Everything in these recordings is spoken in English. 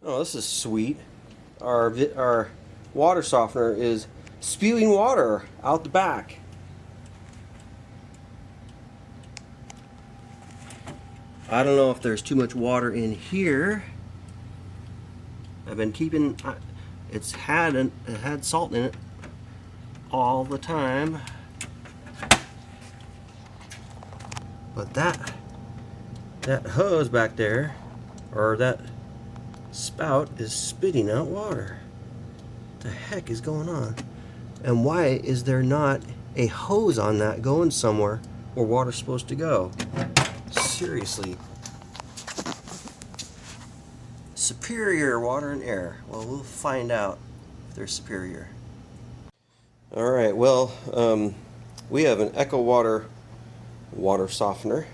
Oh, this is sweet. Our water softener is spewing water out the back. I don't know if there's too much water in here. I've been keeping it had salt in it all the time. But that hose back there, or that spout, is spitting out water. What the heck is going on? And why is there not a hose on that going somewhere where water's supposed to go? Seriously. Superior water and air. Well, we'll find out if they're superior. Alright, well, we have an EcoWater water softener,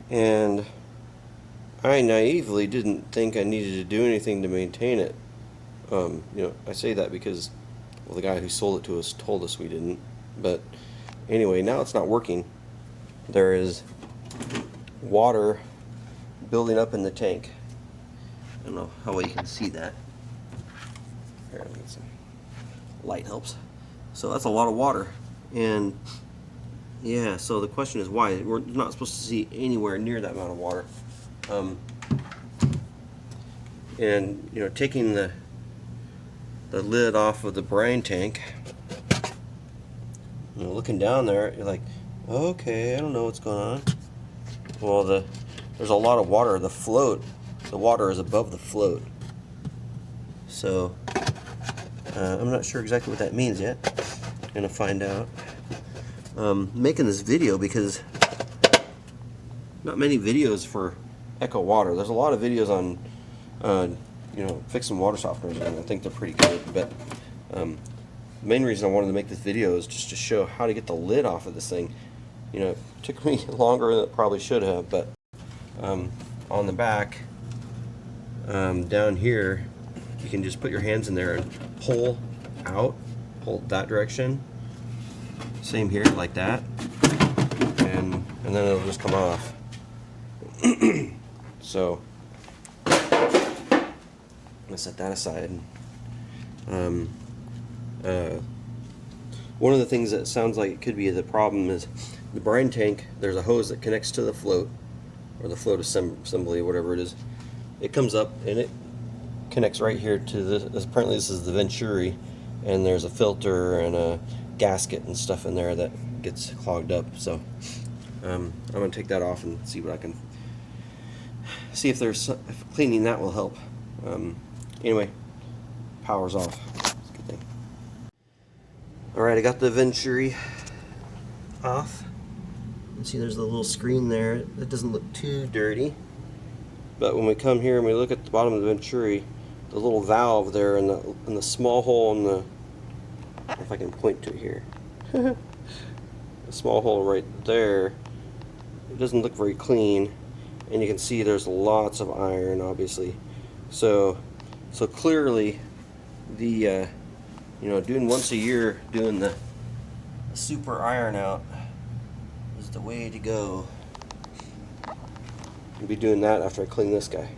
and I naively didn't think I needed to do anything to maintain it. You know, I say that because, well, the guy who sold it to us told us we didn't. But anyway, now it's not working. There is water building up in the tank. I don't know how well you can see that. Here, let me get some light helps. So that's a lot of water, and yeah, so the question is why. We're not supposed to see anywhere near that amount of water. And you know, taking the lid off of the brine tank, you know, looking down there, you're like, okay, I don't know what's going on. Well, there's a lot of water. The water is above the float. So I'm not sure exactly what that means yet. I'm gonna find out. Making this video because not many videos for EcoWater. There's a lot of videos on you know, fixing water softeners, and I think they're pretty good. But the main reason I wanted to make this video is just to show how to get the lid off of this thing. You know, it took me longer than it probably should have, but on the back, down here, you can just put your hands in there and pull out, pull that direction. Same here, like that, and then it'll just come off. So I'm gonna set that aside. One of the things that sounds like it could be the problem is the brine tank. There's a hose that connects to the float, or the float assembly, whatever it is. It comes up and it connects right here to this. Apparently this is the venturi, and there's a filter and a gasket and stuff in there that gets clogged up. So I'm gonna take that off and see what I can see if cleaning that will help. Anyway, power's off. That's a good thing. All right, I got the venturi off. You can see there's a little screen there. It doesn't look too dirty. But when we come here and we look at the bottom of the venturi, the little valve there in the small hole in the, if I can point to it here, the small hole right there, it doesn't look very clean, and you can see there's lots of iron, obviously. So clearly, the you know, doing once a year, doing the super iron out is the way to go. I'll be doing that after I clean this guy.